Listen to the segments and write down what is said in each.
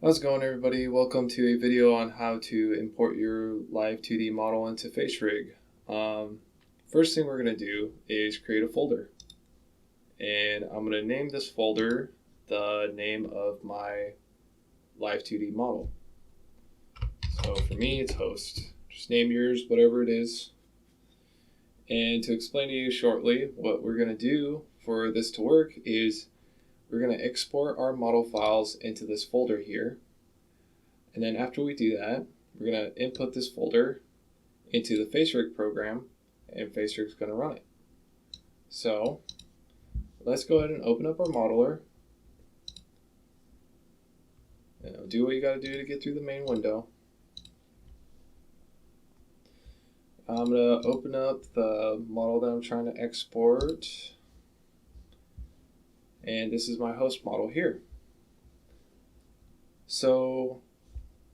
How's it going, everybody? Welcome to a video on how to import your Live2D model into Facerig. First thing we're going to do is create a folder. And I'm going to name this folder the name of my Live2D model. So for me, it's host. Just name yours, whatever it is. And to explain to you shortly, what we're going to do for this to work is we're going to export our model files into this folder here. And then after we do that, we're going to input this folder into the Facerig program, and Facerig is going to run it. So let's go ahead and open up our modeler. And do what you got to do to get through the main window. I'm going to open up the model that I'm trying to export. And this is my host model here. So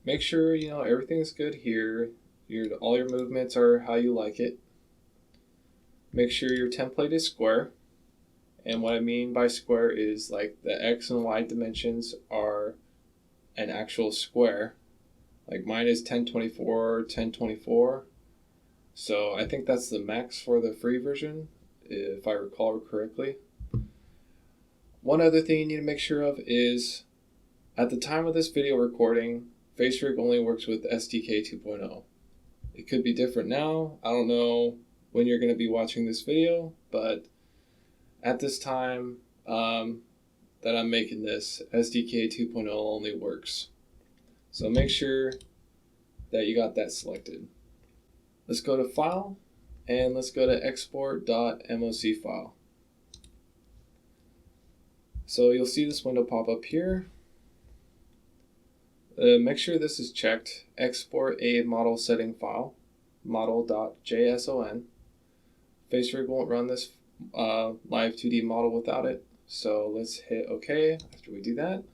make sure everything's good here. All your movements are how you like it. Make sure your template is square. And what I mean by square is like the X and Y dimensions are an actual square. Like mine is 1024, 1024. So I think that's the max for the free version, if I recall correctly. One other thing you need to make sure of is, at the time of this video recording, Facerig only works with SDK 2.0. It could be different now. I don't know when you're going to be watching this video, but at this time that I'm making this, SDK 2.0 only works. So make sure that you got that selected. Let's go to File, and let's go to export.moc file. So you'll see this window pop up here. Make sure this is checked. Export a model setting file, model.json. Facerig won't run this Live2D model without it. So let's hit OK after we do that.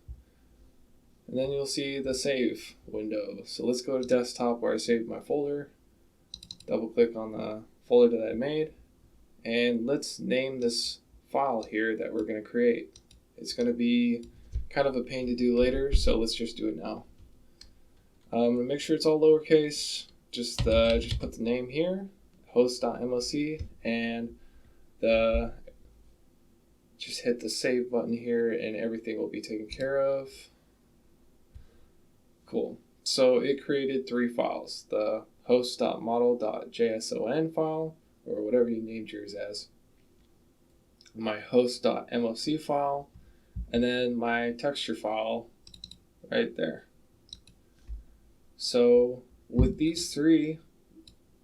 And then you'll see the save window. So let's go to desktop where I saved my folder. Double click on the folder that I made. And let's name this file here that we're going to create. It's going to be kind of a pain to do later, so let's just do it now. Make sure it's all lowercase. Just put the name here, host.moc, and just hit the save button here, and everything will be taken care of. Cool. So it created 3 files: the host.model.json file, or whatever you named yours as, my host.moc file, and then my texture file right there. So with these 3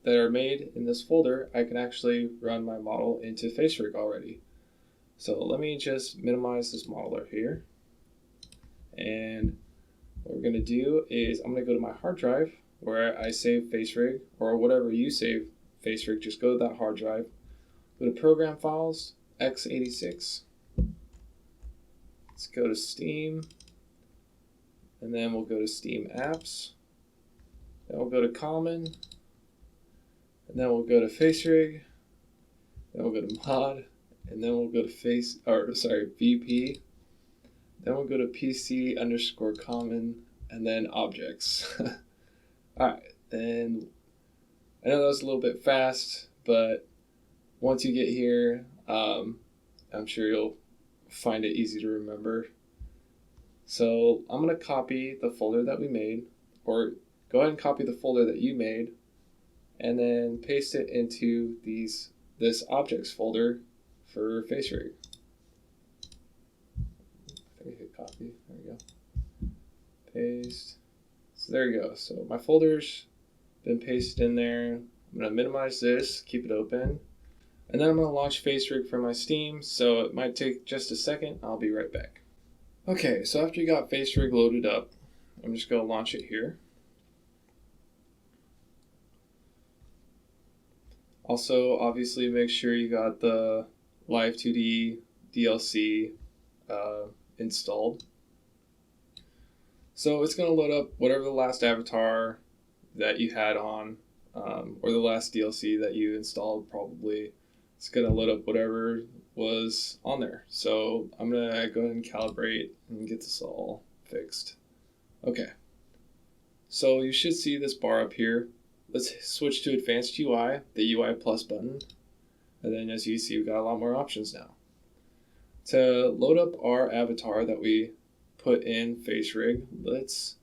that are made in this folder, I can actually run my model into Facerig already. So let me just minimize this modeler here. And what we're going to do is I'm going to go to my hard drive where I save Facerig, or whatever you save Facerig, just go to that hard drive. Go to Program Files, x86. Let's go to Steam, and then we'll go to Steam Apps. Then we'll go to Common, and then we'll go to Facerig. Then we'll go to Mod, and then we'll go to VP. Then we'll go to PC_Common, and then Objects. Alright, then I know that was a little bit fast, but once you get here, I'm sure you'll find it easy to remember. So I'm going to copy the folder that we made, or go ahead and copy the folder that you made, and then paste it into this objects folder for Facerig. I think I hit copy. There we go. Paste. So there you go. So my folder's been pasted in there. I'm going to minimize this, keep it open. And then I'm going to launch Facerig from my Steam, so it might take just a second. I'll be right back. Okay, so after you got Facerig loaded up, I'm just going to launch it here. Also, obviously, make sure you got the Live2D DLC installed. So it's going to load up whatever the last avatar that you had on, or the last DLC that you installed probably. It's going to load up whatever was on there. So I'm going to go ahead and calibrate and get this all fixed. Okay, so you should see this bar up here. Let's switch to Advanced UI, the UI Plus button. And then as you see, we've got a lot more options now. To load up our avatar that we put in Facerig, let's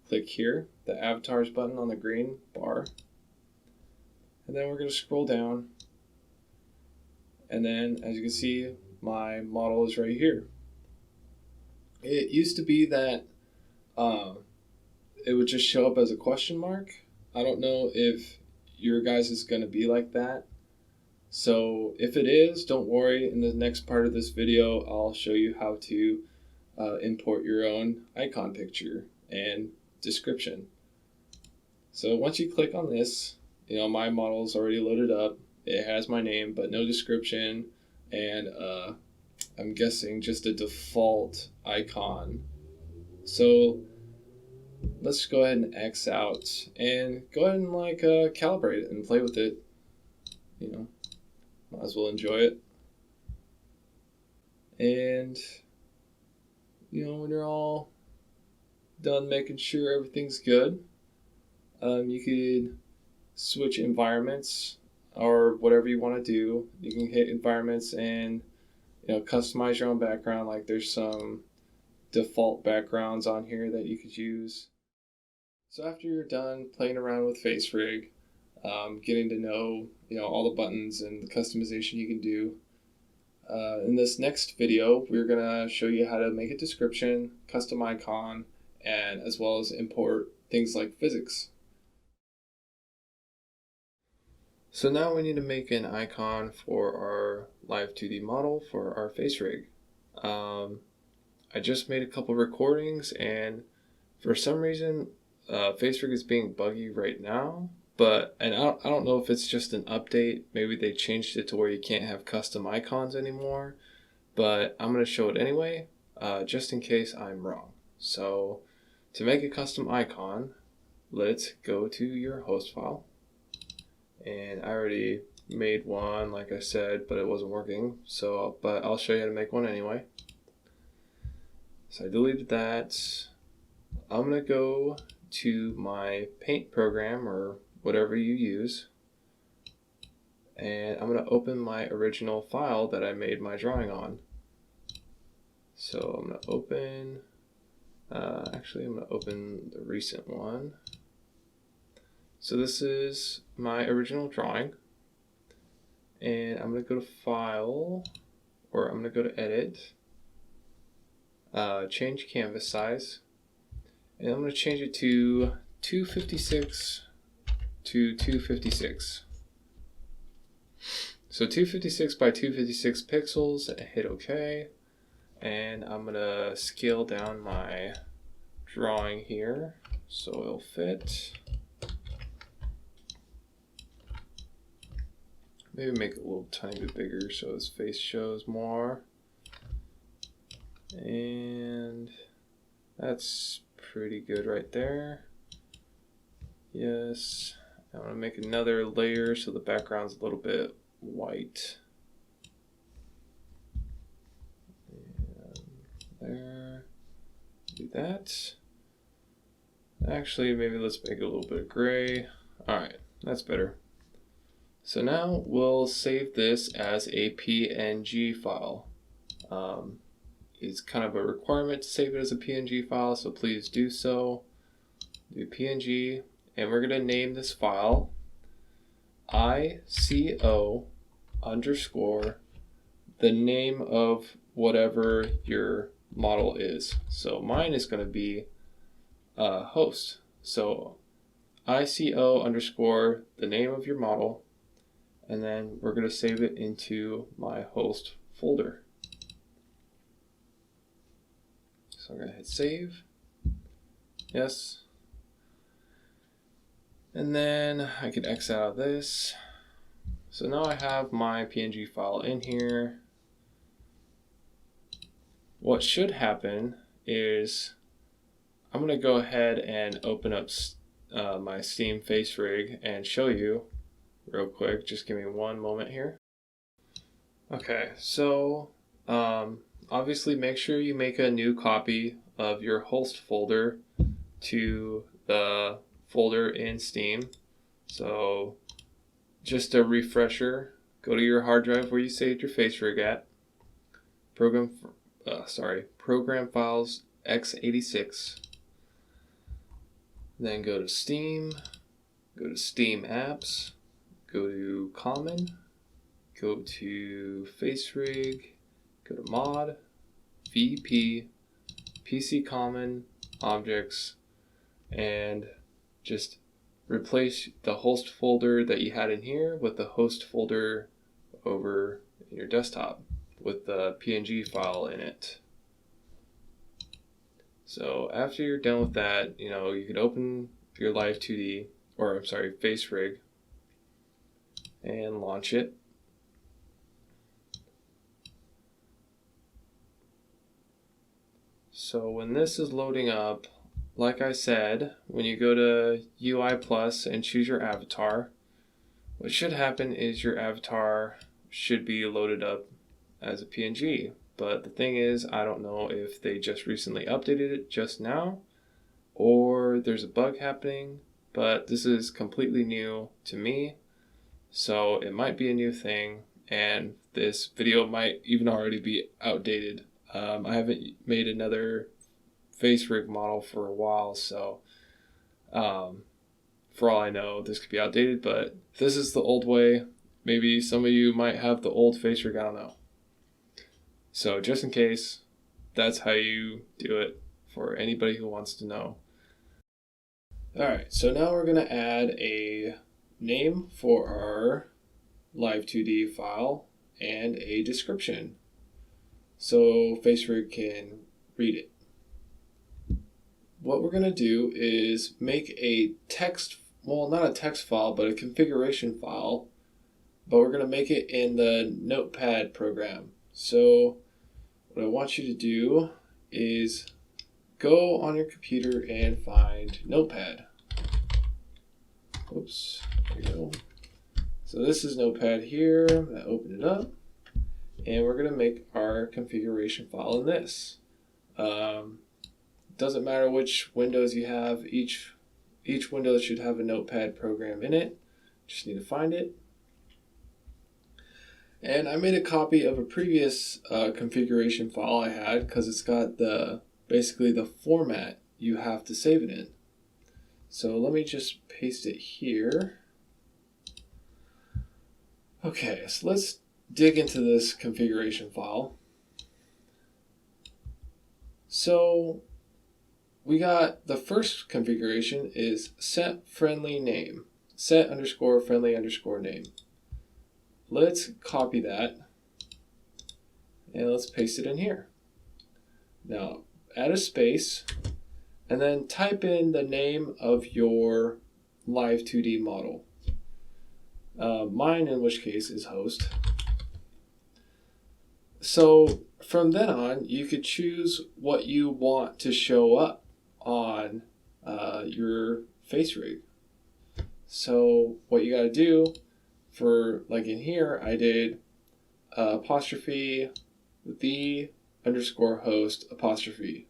click here, the avatars button on the green bar. And then we're going to scroll down. And then as you can see, my model is right here. It used to be that it would just show up as a question mark. I don't know if your guys is going to be like that. So if it is, don't worry. In the next part of this video, I'll show you how to import your own icon picture and description. So once you click on this, my model is already loaded up. It has my name, but no description, and I'm guessing just a default icon. So let's go ahead and X out and go ahead and calibrate it and play with it. Might as well enjoy it. And when you're all done making sure everything's good, you could switch environments or whatever you want to do. You can hit environments and customize your own background. Like there's some default backgrounds on here that you could use. So after you're done playing around with Facerig, getting to know all the buttons and the customization you can do, in this next video we're gonna show you how to make a description, custom icon, and as well as import things like physics. So now we need to make an icon for our Live2D model for our Facerig. I just made a couple recordings, and for some reason Facerig is being buggy right now. And I don't know if it's just an update. Maybe they changed it to where you can't have custom icons anymore. But I'm going to show it anyway, just in case I'm wrong. So to make a custom icon, let's go to your host file. And I already made one, like I said, but it wasn't working. But I'll show you how to make one anyway. So I deleted that. I'm going to go to my Paint program or whatever you use, and I'm going to open my original file that I made my drawing on. So I'm going to open, actually I'm going to open the recent one. So this is my original drawing, and I'm going to go to File, or I'm going to go to Edit, change canvas size, and I'm going to change it to 256 to 256. So 256 by 256 pixels, and hit OK. And I'm going to scale down my drawing here so it'll fit. Maybe make it a little tiny bit bigger so his face shows more. And that's pretty good right there. Yes. I'm going to make another layer so the background's a little bit white. And there. Do that. Actually, maybe let's make it a little bit gray. Alright, that's better. So now we'll save this as a PNG file. It's kind of a requirement to save it as a PNG file, so please do so. Do PNG, and we're going to name this file ICO underscore the name of whatever your model is. So mine is going to be host. So ICO underscore the name of your model, and then we're going to save it into my host folder. So I'm going to hit save. Yes. And then I can X out of this. So now I have my PNG file in here. What should happen is I'm going to go ahead and open up my Steam Facerig and show you real quick. Just give me one moment here. Okay, so obviously make sure you make a new copy of your host folder to the folder in Steam. So just a refresher, go to your hard drive where you saved your Facerig at, program files x86, then go to Steam, go to Steam Apps, go to Common, go to Facerig, go to Mod, VP, PC Common, Objects, and just replace the host folder that you had in here with the host folder over in your desktop with the PNG file in it. So after you're done with that, you can open your Live2D, or I'm sorry, Facerig, and launch it. So when this is loading up, like I said, when you go to UI Plus and choose your avatar, what should happen is your avatar should be loaded up as a PNG. But the thing is, I don't know if they just recently updated it just now or there's a bug happening, but this is completely new to me. So it might be a new thing, and this video might even already be outdated. I haven't made another Facerig model for a while, so for all I know, this could be outdated, but if this is the old way, maybe some of you might have the old Facerig, I don't know. So just in case, that's how you do it for anybody who wants to know. Alright, so now we're going to add a name for our Live2D file and a description so Facerig can read it. What we're going to do is make a text, well, not a text file, but a configuration file, but we're going to make it in the Notepad program. So what I want you to do is go on your computer and find Notepad. Oops, there we go. So this is Notepad here. I'm going to open it up, and we're going to make our configuration file in this. Doesn't matter which windows you have, each window should have a Notepad program in it. Just need to find it. And I made a copy of a previous configuration file I had because it's got basically the format you have to save it in. So let me just paste it here. Okay, so let's dig into this configuration file. So we got the first configuration is set friendly name, set underscore friendly underscore name. Let's copy that and let's paste it in here. Now add a space and then type in the name of your Live2D model. Mine, in which case, is host. So from then on, you could choose what you want to show up on your Facerig. So what you got to do for, like in here, I did apostrophe the underscore host apostrophe.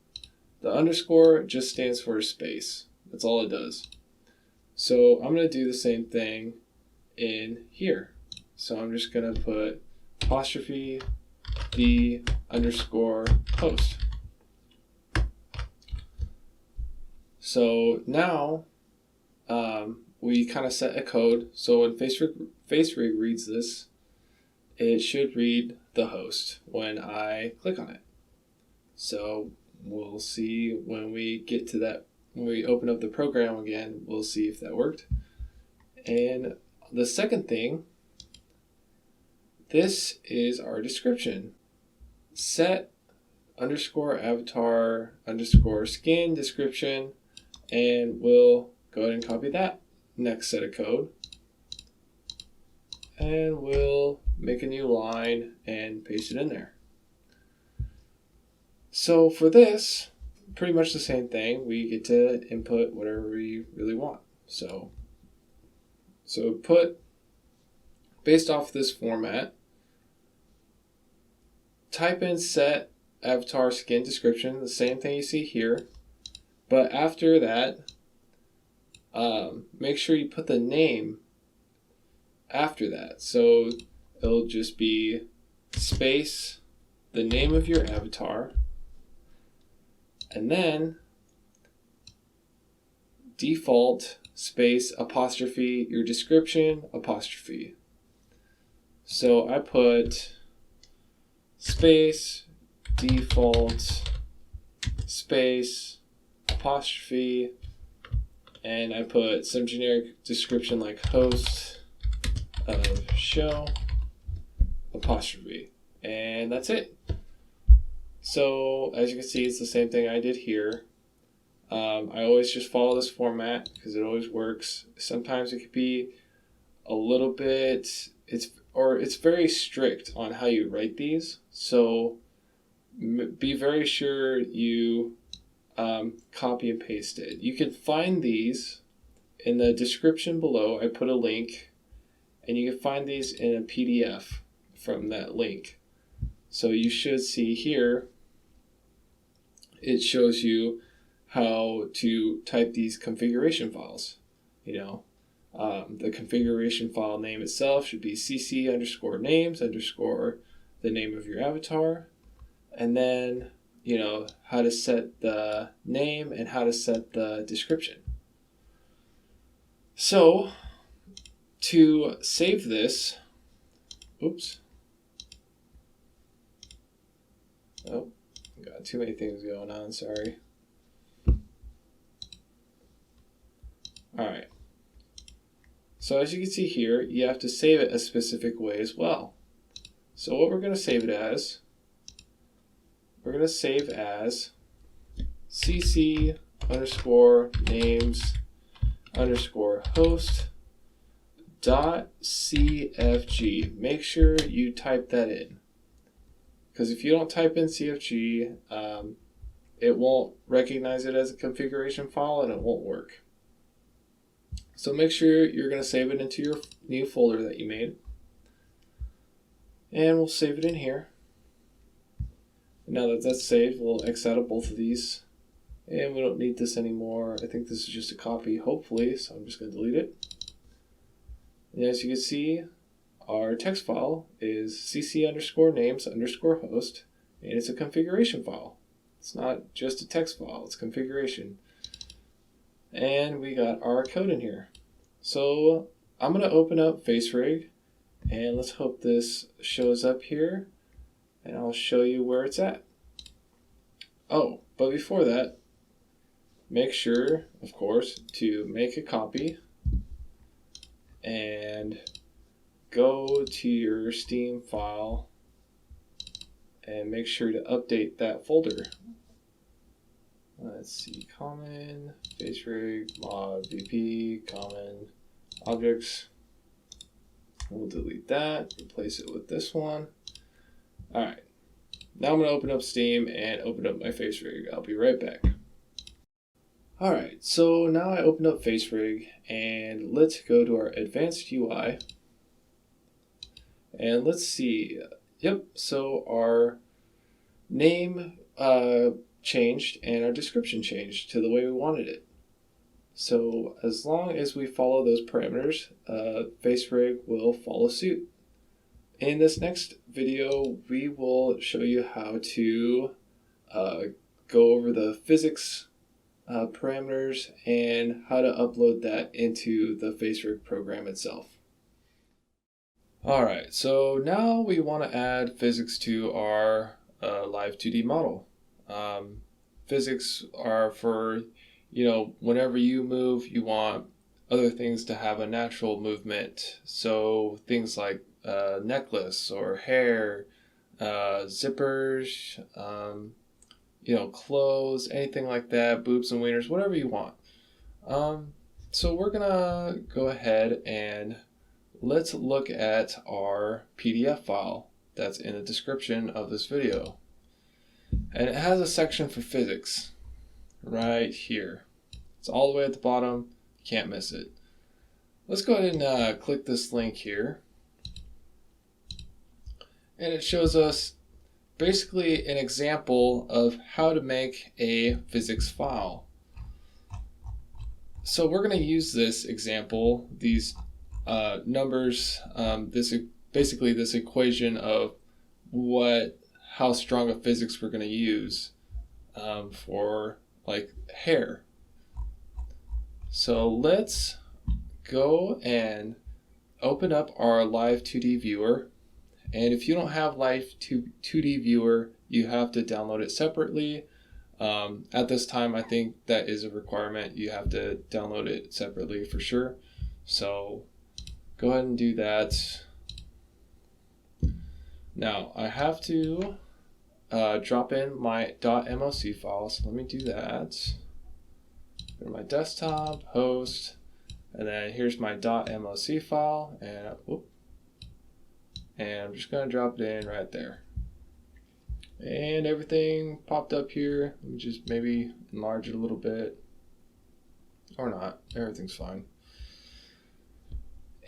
The underscore just stands for space. That's all it does. So I'm going to do the same thing in here. So I'm just going to put apostrophe the underscore host. So now we kind of set a code. So when Facerig reads this, it should read the host when I click on it. So we'll see when we get to that, when we open up the program again, we'll see if that worked. And the second thing, this is our description. Set underscore avatar underscore skin description, and we'll go ahead and copy that next set of code. And we'll make a new line and paste it in there. So for this, pretty much the same thing. We get to input whatever we really want. So put, based off this format, type in set avatar skin description, the same thing you see here, But after that, make sure you put the name after that. So it'll just be space, the name of your avatar, and then default space apostrophe your description apostrophe. So I put space default space apostrophe, and I put some generic description like host of show apostrophe, and that's it. So as you can see, it's the same thing I did here. I always just follow this format because it always works. Sometimes it could be a little bit, it's very strict on how you write these. So be very sure you copy and paste it. You can find these in the description below. I put a link, and you can find these in a PDF from that link. So you should see here, it shows you how to type these configuration files. The configuration file name itself should be cc_names_ the name of your avatar, and then how to set the name and how to set the description. So to save this, oops, oh, got too many things going on, sorry. Alright, so as you can see here, you have to save it a specific way as well. So what we're going to save it as, we're going to save as cc_names_host.cfg. Make sure you type that in, because if you don't type in CFG, it won't recognize it as a configuration file and it won't work. So make sure you're going to save it into your new folder that you made. And we'll save it in here. Now that that's saved, we'll X out of both of these. And we don't need this anymore. I think this is just a copy, hopefully, so I'm just going to delete it. And as you can see, our text file is cc_names_host, and it's a configuration file. It's not just a text file, it's configuration. And we got our code in here. So I'm going to open up Facerig, and let's hope this shows up here, and I'll show you where it's at. Oh, but before that, make sure, of course, to make a copy and go to your Steam file and make sure to update that folder. Let's see, common, Facerig, mod, VP, common, objects. We'll delete that, replace it with this one. Alright, now I'm going to open up Steam and open up my Facerig. I'll be right back. Alright, so now I opened up Facerig, and let's go to our advanced UI. And let's see, yep, so our name changed and our description changed to the way we wanted it. So as long as we follow those parameters, Facerig will follow suit. In this next video, we will show you how to go over the physics parameters and how to upload that into the Facerig program itself. Alright, so now we want to add physics to our Live2D model. Physics are for, whenever you move, you want other things to have a natural movement. So things like necklace or hair, zippers, clothes, anything like that, boobs and wieners, whatever you want. So we're gonna go ahead and let's look at our PDF file that's in the description of this video. And it has a section for physics right here. It's all the way at the bottom, can't miss it. Let's go ahead and click this link here. And it shows us basically an example of how to make a physics file. So we're going to use this example, these numbers, basically this equation of how strong of physics we're going to use for like hair. So let's go and open up our Live2D viewer. And if you don't have Live2D viewer, you have to download it separately. At this time, I think that is a requirement. You have to download it separately for sure. So go ahead and do that. Now I have to drop in my .moc file. So let me do that. Go to my desktop, host, and then here's my .moc file, and I'm just going to drop it in right there. And everything popped up here. Let me just maybe enlarge it a little bit. Or not. Everything's fine.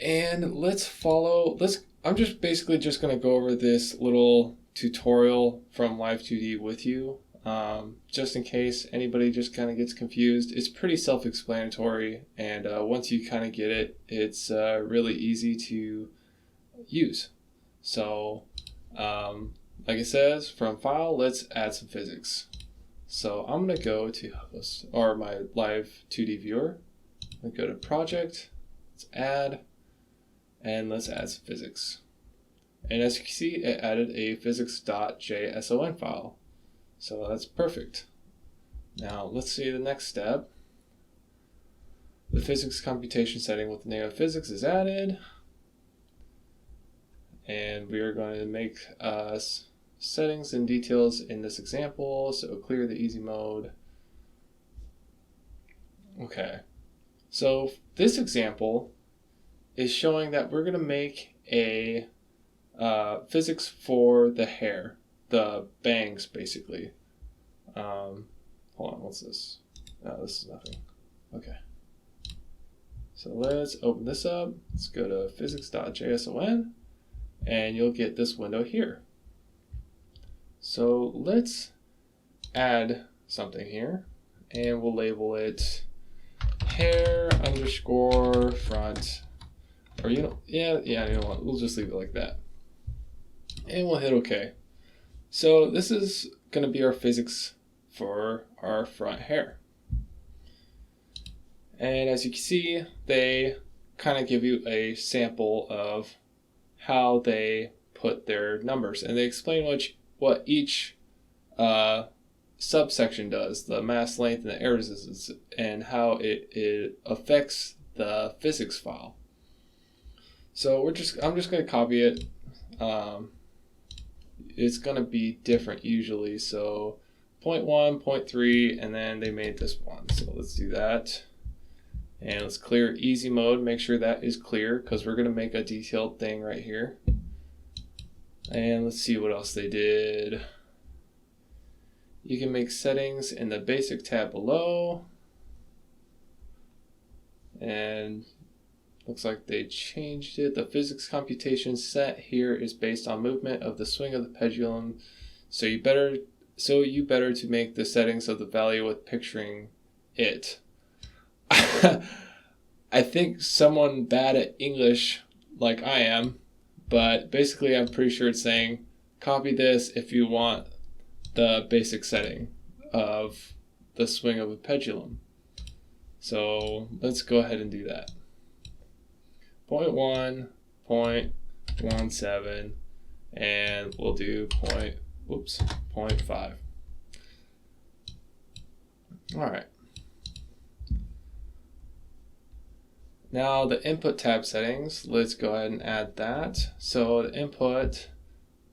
And I'm just basically just going to go over this little tutorial from Live2D with you. Just in case anybody just kind of gets confused. It's pretty self-explanatory, and once you kind of get it, it's really easy to use. So like it says, from file, let's add some physics. So I'm going to go to host, or my Live2D viewer. I'm going to go to project, let's add, and let's add some physics. And as you can see, it added a physics.json file. So that's perfect. Now let's see the next step. The physics computation setting with the name of physics is added. And we are going to make settings and details in this example. So clear the easy mode. Okay. So this example is showing that we're going to make a physics for the hair, the bangs basically. Hold on, what's this? No, this is nothing. Okay. So let's open this up. Let's go to physics.json, and you'll get this window here. So let's add something here, and we'll label it hair underscore front, or you know what, we'll just leave it like that. And we'll hit OK. So this is going to be our physics for our front hair. And as you can see, they kind of give you a sample of how they put their numbers. And they explain what each subsection does, the mass, length, and the air resistance, and how it affects the physics file. So I'm just going to copy it. It's going to be different usually. So 0.1, 0.3, and then they made this one. So let's do that. And let's clear easy mode. Make sure that is clear because we're going to make a detailed thing right here. And let's see what else they did. You can make settings in the basic tab below. And looks like they changed it. The physics computation set here is based on movement of the swing of the pendulum. So you better to make the settings of the value with picturing it. I think someone bad at English like I am, but basically I'm pretty sure it's saying copy this if you want the basic setting of the swing of a pendulum. So let's go ahead and do that. 0.1, 0.17, and we'll do 0.5. All right. Now the input tab settings, let's go ahead and add that. So the input,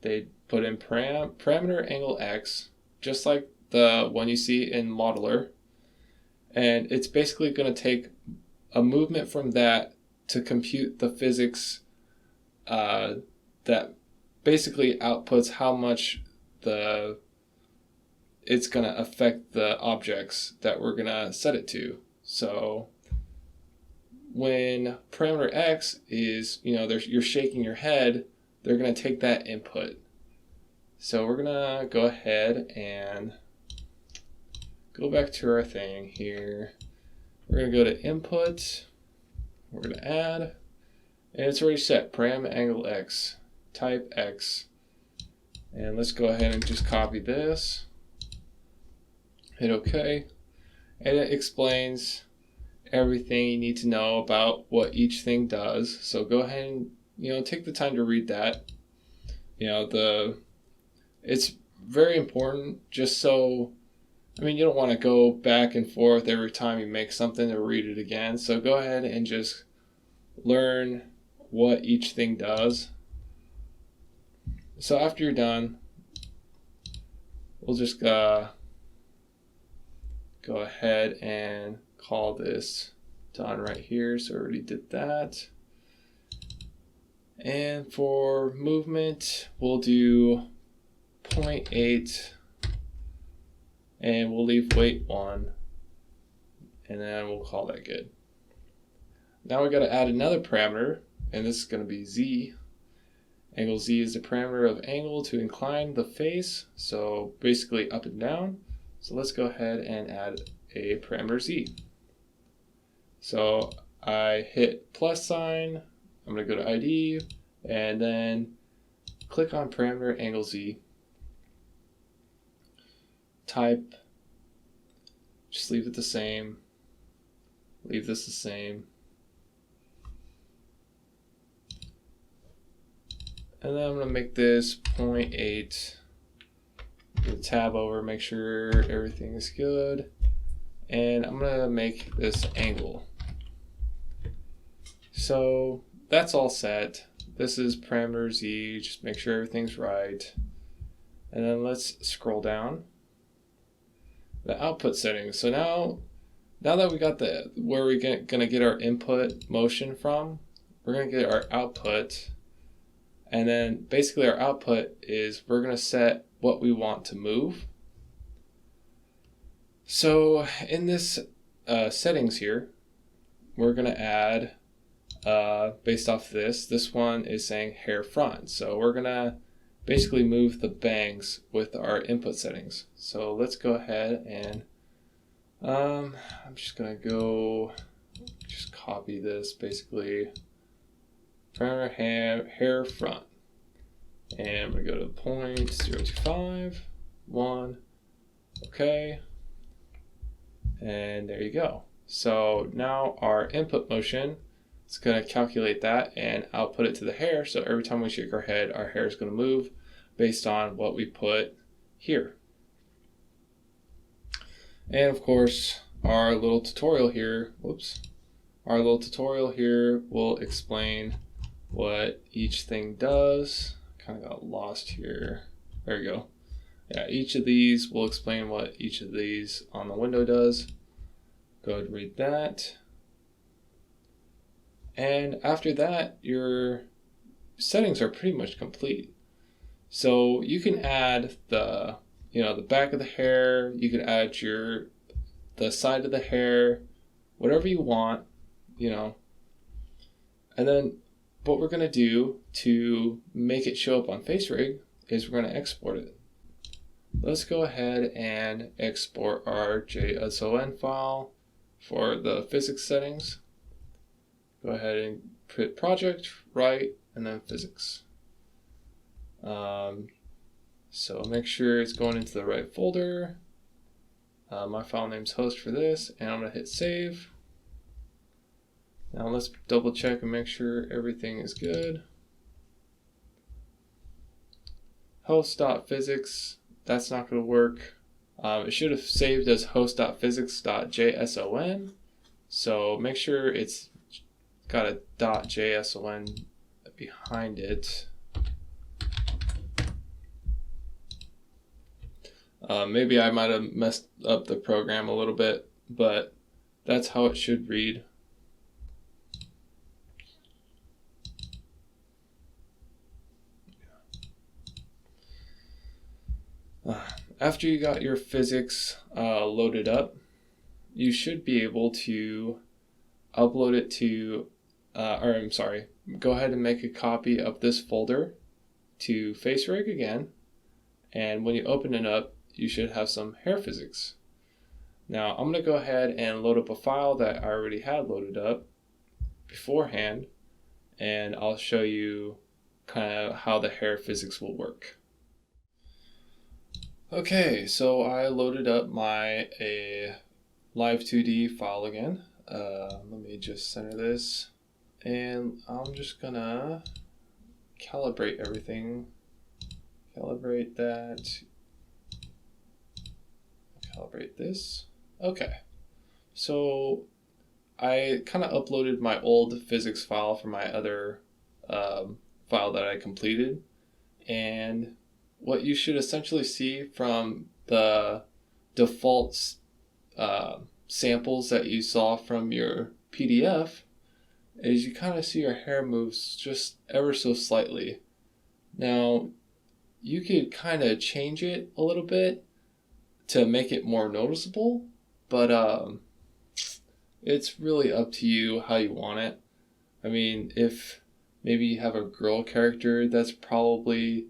they put in parameter angle X, just like the one you see in Modeler. And it's basically going to take a movement from that to compute the physics that basically outputs how much it's going to affect the objects that we're going to set it to. So when parameter X is, you're shaking your head, they're going to take that input. So we're going to go ahead and go back to our thing here. We're going to go to input. We're going to add. And it's already set, param angle X, type X. And let's go ahead and just copy this. Hit OK. And it explains everything you need to know about what each thing does. So go ahead and take the time to read that. It's very important, just so you don't want to go back and forth every time you make something to read it again. So go ahead and just learn what each thing does. So after you're done, we'll just go ahead and call this done right here. So I already did that. And for movement, we'll do 0.8 and we'll leave weight 1, and then we'll call that good. Now we got to add another parameter, and this is going to be Z. Angle Z is the parameter of angle to incline the face, so basically up and down. So let's go ahead and add a parameter Z. So I hit plus sign, I'm going to go to ID, and then click on parameter angle Z. Type, just leave it the same, leave this the same. And then I'm going to make this 0.8, do the tab over, make sure everything is good. And I'm going to make this angle. So that's all set. This is parameter Z, just make sure everything's right. And then let's scroll down. The output settings. So now that we got where we're going to get our input motion from, we're going to get our output. And then basically our output is we're going to set what we want to move. So in this settings here, we're going to add, based off this one is saying hair front. So we're going to basically move the bangs with our input settings. So let's go ahead and I'm just going to just copy this, basically parameter hair front, and I'm going to go to 0.025, 1, okay, and there you go. So now our input motion, it's going to calculate that and output it to the hair, so every time we shake our head, our hair is going to move based on what we put here. And of course, our little tutorial here, our little tutorial here will explain what each thing does. Kind of got lost here. There we go. Yeah, each of these will explain what each of these on the window does. Go ahead and read that. And after that, your settings are pretty much complete. So you can add the back of the hair, you can add the side of the hair, whatever you want, And then what we're going to do to make it show up on Facerig is we're going to export it. Let's go ahead and export our JSON file for the physics settings. Go ahead and put project, right, and then physics. So make sure it's going into the right folder. My file name's host for this, and I'm going to hit save. Now let's double check and make sure everything is good. Host.physics, that's not going to work. It should have saved as host.physics.json. So make sure it's got a .json behind it. Maybe I might have messed up the program a little bit, but that's how it should read. After you got your physics loaded up, you should be able to upload it to, go ahead and make a copy of this folder to Facerig again. And when you open it up, you should have some hair physics. Now I'm going to go ahead and load up a file that I already had loaded up beforehand, and I'll show you kind of how the hair physics will work. Okay, so I loaded up my Live2D file again. Let me just center this, and I'm just gonna calibrate everything. Calibrate that. Calibrate this. Okay, so I kind of uploaded my old physics file from my other file that I completed, and what you should essentially see from the default samples that you saw from your PDF is you kind of see your hair moves just ever so slightly. Now, you could kind of change it a little bit to make it more noticeable, but it's really up to you how you want it. I mean, if maybe you have a girl character, that's probably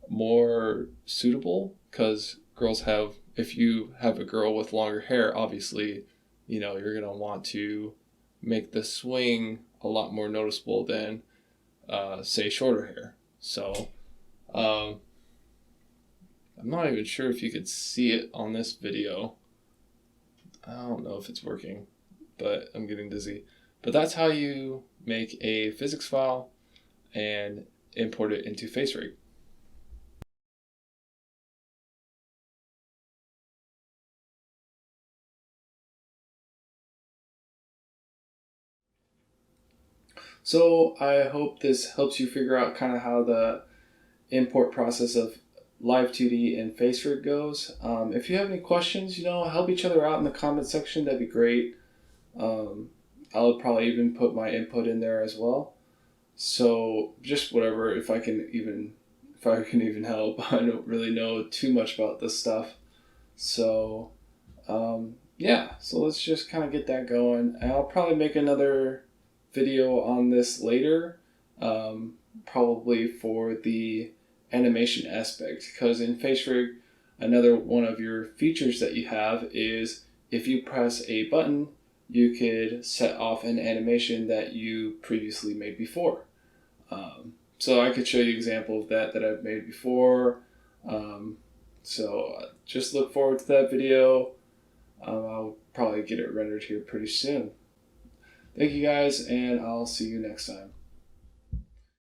more suitable, because girls have, if you have a girl with longer hair, obviously, you know, you're going to want to make the swing a lot more noticeable than, say, shorter hair. So, I'm not even sure if you could see it on this video. I don't know if it's working, but I'm getting dizzy. But that's how you make a physics file and import it into Facerig. So I hope this helps you figure out kind of how the import process of Live2D and Facerig goes. If you have any questions, help each other out in the comment section. That'd be great. I'll probably even put my input in there as well. So just whatever, if I can even help. I don't really know too much about this stuff. So yeah, so let's just kind of get that going. And I'll probably make another video on this later, probably for the animation aspect, because in Facerig, another one of your features that you have is if you press a button, you could set off an animation that you previously made before. So I could show you an example of that I've made before. So just look forward to that video. I'll probably get it rendered here pretty soon. Thank you guys, and I'll see you next time.